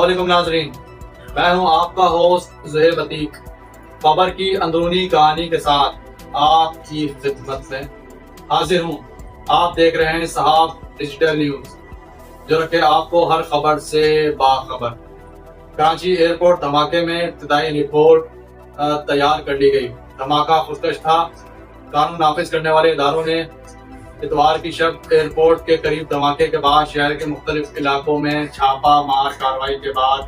السلام علیکم ناظرین، میں ہوں آپ کا ہوسٹ زہیب عتیق، خبر کی اندرونی کہانی کے ساتھ آپ کی خدمت میں حاضر ہوں۔ آپ دیکھ رہے ہیں صحاب ڈیجیٹل نیوز، جو رکھے آپ کو ہر خبر سے باخبر۔ کراچی ایئرپورٹ دھماکے میں ابتدائی رپورٹ تیار کر لی گئی۔ دھماکہ خودکش تھا۔ قانون نافذ کرنے والے اداروں نے اتوار کی شب ایئرپورٹ کے قریب دھماکے کے بعد شہر کے مختلف علاقوں میں چھاپہ مار کارروائی کے بعد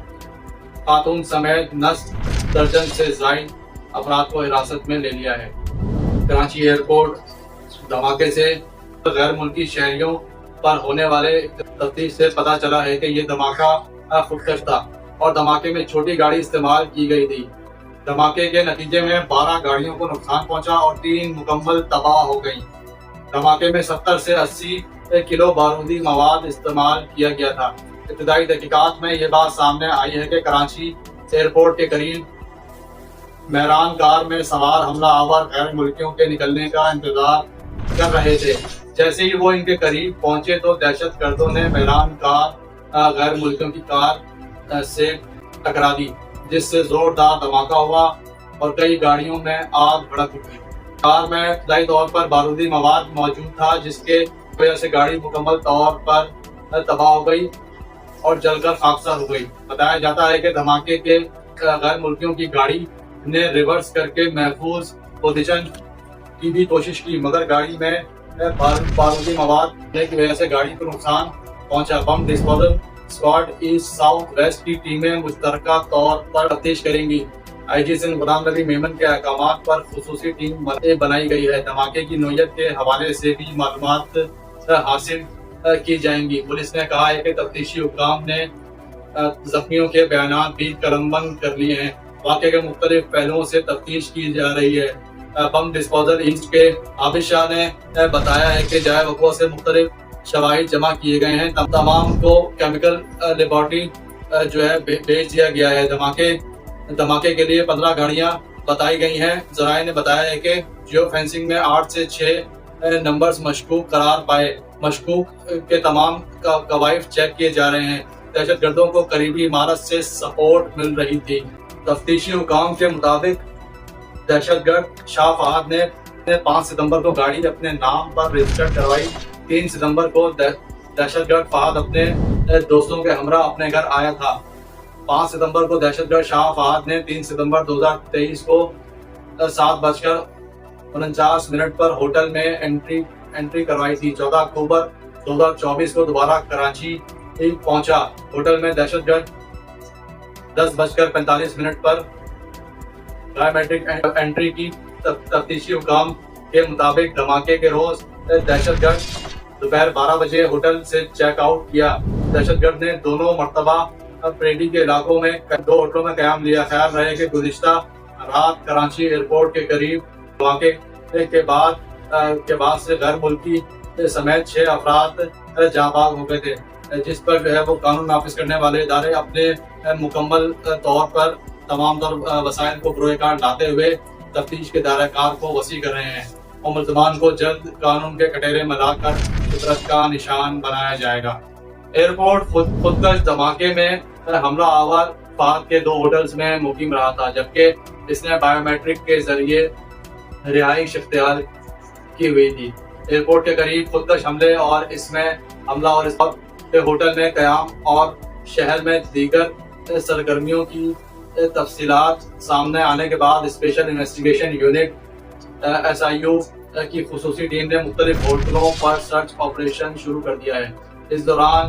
خاتون سمیت نصف درجن سے زائد افراد کو حراست میں لے لیا ہے۔ کراچی ایئرپورٹ دھماکے سے غیر ملکی شہریوں پر ہونے والے تفتیش سے پتہ چلا ہے کہ یہ دھماکہ خودکش تھا اور دھماکے میں چھوٹی گاڑی استعمال کی گئی تھی۔ دھماکے کے نتیجے میں 12 گاڑیوں کو نقصان پہنچا اور 3 مکمل تباہ ہو گئی۔ دھماکے میں 70 سے 80 کلو بارودی مواد استعمال کیا گیا تھا۔ ابتدائی تحقیقات میں یہ بات سامنے آئی ہے کہ کراچی ایئرپورٹ کے قریب مہران کار میں سوار حملہ آور غیر ملکیوں کے نکلنے کا انتظار کر رہے تھے۔ جیسے ہی وہ ان کے قریب پہنچے تو دہشت گردوں نے مہران کار غیر ملکیوں کی کار سے ٹکرا دی، جس سے زوردار دھماکہ ہوا اور کئی گاڑیوں میں آگ بھڑک اٹھی۔ کار میں ابتدائی طور پر بارودی مواد موجود تھا، جس کے وجہ سے گاڑی مکمل طور پر تباہ ہو گئی اور جل کر خاکسار ہو گئی۔ بتایا جاتا ہے کہ دھماکے کے غیر ملکیوں کی گاڑی نے ریورس کر کے محفوظ پوزیشن کی بھی کوشش کی، مگر گاڑی میں بارودی مواد ہونے کی وجہ سے گاڑی کو نقصان پہنچا۔ Bomb disposal squad east south west کی ٹیمیں مشترکہ طور پر تفتیش کریں گی۔ آئی جی سندھ غلام نبی میمن کے احکامات پر خصوصی ٹیم بنائی گئی ہے۔ دھماکے کی نوعیت کے حوالے سے بھی معلومات حاصل کی جائیں گی۔ پولیس نے کہا ہے کہ تفتیشی حکام نے زخمیوں کے بیانات بھی قلمبند کر لیے ہیں۔ واقعے کے مختلف پہلوؤں سے تفتیش کی جا رہی ہے۔ بم ڈسپوزل ایسٹ کے عابد شاہ نے بتایا ہے کہ جائے وقوع سے مختلف شواہد جمع کیے گئے ہیں۔ تمام کو کیمیکل لیبارٹری بھیج دیا گیا ہے۔ دھماکے کے لیے 15 گاڑیاں بتائی گئی ہیں۔ ذرائع نے بتایا ہے کہ جیو فینسنگ میں 8 سے 6 نمبرز مشکوک قرار پائے۔ مشکوک کے تمام کوائف چیک کیے جا رہے ہیں۔ دہشت گردوں کو قریبی عمارت سے سپورٹ مل رہی تھی۔ تفتیشی حکام کے مطابق دہشت گرد شاہ فہد نے 5 ستمبر کو گاڑی اپنے نام پر رجسٹر کروائی۔ 3 ستمبر کو دہشت گرد فہد اپنے دوستوں کے ہمراہ اپنے گھر آیا تھا۔ 5 ستمبر کو دہشت گرد شاہ فہد نے 3 ستمبر 2023 کو 7:49 پر ہوٹل میں انٹری کروائی تھی۔ 14 اکتوبر 2024 کو دوبارہ کراچی پہنچا۔ ہوٹل میں دہشت گرد 10:45 پر بائیومیٹرک انٹری کی۔ تفتیشی حکام کے مطابق دھماکے کے روز دہشت گرد دوپہر 12 بجے ہوٹل سے چیک آؤٹ کیا۔ دہشت گرد نے دونوں مرتبہ پریڈی کے علاقوں میں 2 ہوٹلوں میں قیام لیا۔ خیال رہے کہ گزشتہ رات کراچی ایئرپورٹ کے قریب دھماکے کے بعد سے غیر ملکی سمیت 6 افراد جاں بحق ہو گئے تھے، جس پر وہ قانون نافذ کرنے والے ادارے اپنے مکمل طور پر تمام تر وسائل کو بروئے کار لاتے ہوئے تفتیش کے دائرہ کار کو وسیع کر رہے ہیں اور ملزمان کو جلد قانون کے کٹہرے میں لا کر فطرت کا نشان بنایا جائے گا۔ ایئرپورٹ خودکش دھماکے میں حملہ آور فہد کے 2 ہوٹلز میں مقیم رہا تھا، جبکہ اس نے بائیومیٹرک کے ذریعے رہائش اختیار کی ہوئی تھی۔ ایئرپورٹ کے قریب خودکش حملے اور اس میں حملہ اور اس کے ہوٹل میں قیام اور شہر میں دیگر سرگرمیوں کی تفصیلات سامنے آنے کے بعد اسپیشل انویسٹیگیشن یونٹ SIU کی خصوصی ٹیم نے مختلف ہوٹلوں پر سرچ آپریشن شروع کر دیا ہے۔ اس دوران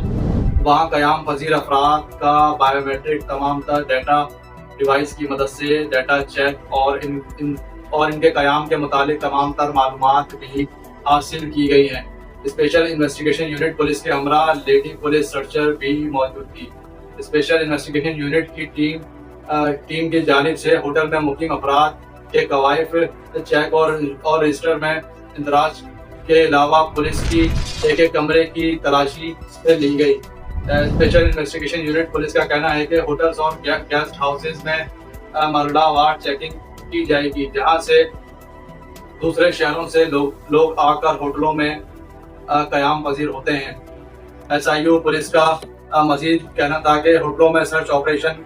وہاں قیام پذیر افراد کا بائیومیٹرک تمام تر ڈیٹا ڈیوائس کی مدد سے ڈیٹا چیک اور ان کے قیام کے متعلق تمام تر معلومات بھی حاصل کی گئی ہیں۔ اسپیشل انویسٹیگیشن یونٹ پولیس کے ہمراہ لیڈی پولیس سرچر بھی موجود تھی۔ اسپیشل انویسٹیگیشن یونٹ کی ٹیم کی جانب سے ہوٹل میں مقیم افراد کے کوائف چیک اور رجسٹر میں اندراج کے علاوہ پولیس کی ایک کمرے کی تلاشی لی گئی۔ اسپیشل انویسٹیگیشن یونٹ پولیس کا کہنا ہے کہ ہوٹلز اور گیسٹ ہاؤسز میں مرحلہ وار چیکنگ کی جائے گی، جہاں سے دوسرے شہروں سے لوگ آ کر ہوٹلوں میں قیام پذیر ہوتے ہیں۔ SIU پولیس کا مزید کہنا تھا کہ ہوٹلوں میں سرچ آپریشن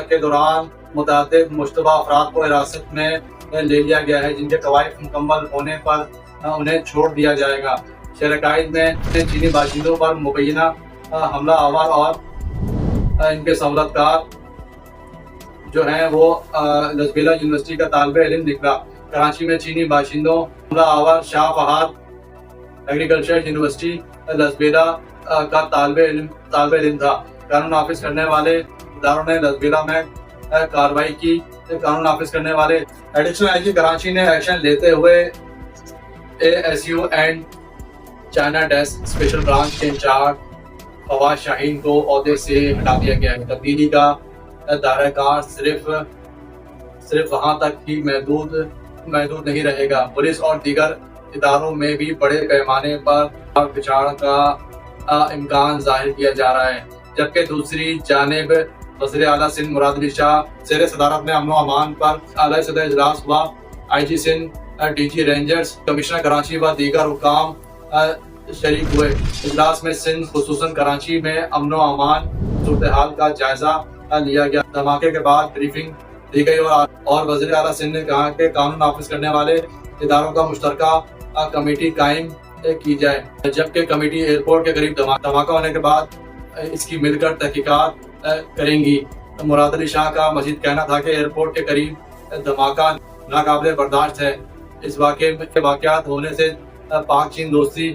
کے دوران متعدد مشتبہ افراد کو حراست میں لے لیا گیا ہے، جن کے قواعد مکمل ہونے پر انہیں چھوڑ دیا جائے گا۔ شہر قائد میں چینی باشندوں پر مبینہ حملہ آور اور ان کے سہولت کار جو ہیں وہ لسبیلا یونیورسٹی کا طالب علم نکلا۔ کراچی میں چینی باشندوں حملہ آور شاہ فہد ایگریکلچر یونیورسٹی لسبیلا کا طالب علم تھا۔ قانون نافذ کرنے والے اداروں نے لسبیلا میں کارروائی کی۔ قانون نافذ کرنے والے ایڈیشنل آئی جی کراچی نے ایکشن لیتے ہوئے ASU and China desk special branch کے انچارج فواد شاہین کو عہدے سے ہٹا دیا گیا ہے۔ تبدیلی کا دائرہ کار صرف وہاں تک ہی محدود نہیں رہے گا۔ پولیس اور دیگر اداروں میں بھی بڑے پیمانے پر بچھاڑ کا امکان ظاہر کیا جا رہا ہے، جبکہ دوسری جانب وزیر اعلیٰ سندھ مراد علی شاہ زیر صدارت میں امن و امان پر اعلیٰ سطح اجلاس ہوا۔ IG Sindh, DG rangers, commissioner Karachi و دیگر حکام شریک ہوئے۔ اجلاس میں سندھ خصوصاً کراچی میں امن و امان صورتحال کا جائزہ لیا گیا۔ دھماکے کے بعد بریفنگ دی گئی اور وزیر اعلیٰ سندھ نے کہا کہ قانون نافذ کرنے والے اداروں کا مشترکہ کمیٹی قائم کی جائے، جبکہ کمیٹی ایئرپورٹ کے قریب دھماکہ ہونے کے بعد اس کی مل کر تحقیقات کریں گی۔ مراد علی شاہ کا مزید کہنا تھا کہ ایئرپورٹ کے قریب دھماکہ ناقابل برداشت ہے۔ اس واقعات ہونے سے پاک چین دوستی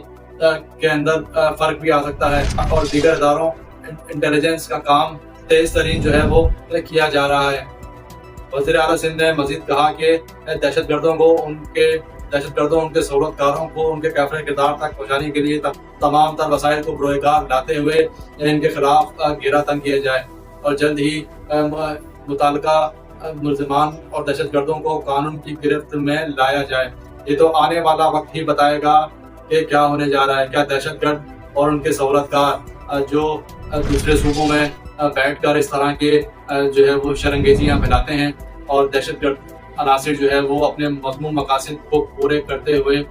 کے اندر فرق بھی آ سکتا ہے اور دیگر اداروں انٹیلیجنس کا کام تیز ترین جو ہے وہ کیا جا رہا ہے۔ وزیر اعلیٰ سندھ نے مزید کہا کہ دہشت گردوں ان کے سہولت کاروں کو ان کے کیفر کردار تک پہنچانے کے لیے تمام تر وسائل کو بروئے کار لاتے ہوئے ان کے خلاف گھیرا تنگ کیا جائے اور جلد ہی متعلقہ ملزمان اور دہشت گردوں کو قانون کی گرفت میں لایا جائے۔ یہ تو آنے والا وقت ہی بتائے گا کہ کیا ہونے جا رہا ہے۔ کیا دہشت گرد اور ان کے سہولت کار جو دوسرے صوبوں میں بیٹھ کر اس طرح کے جو ہے وہ شرانگیزیاں پھیلاتے ہیں اور دہشت گرد عناصر جو ہے وہ اپنے مذموم مقاصد کو پورے کرتے ہوئے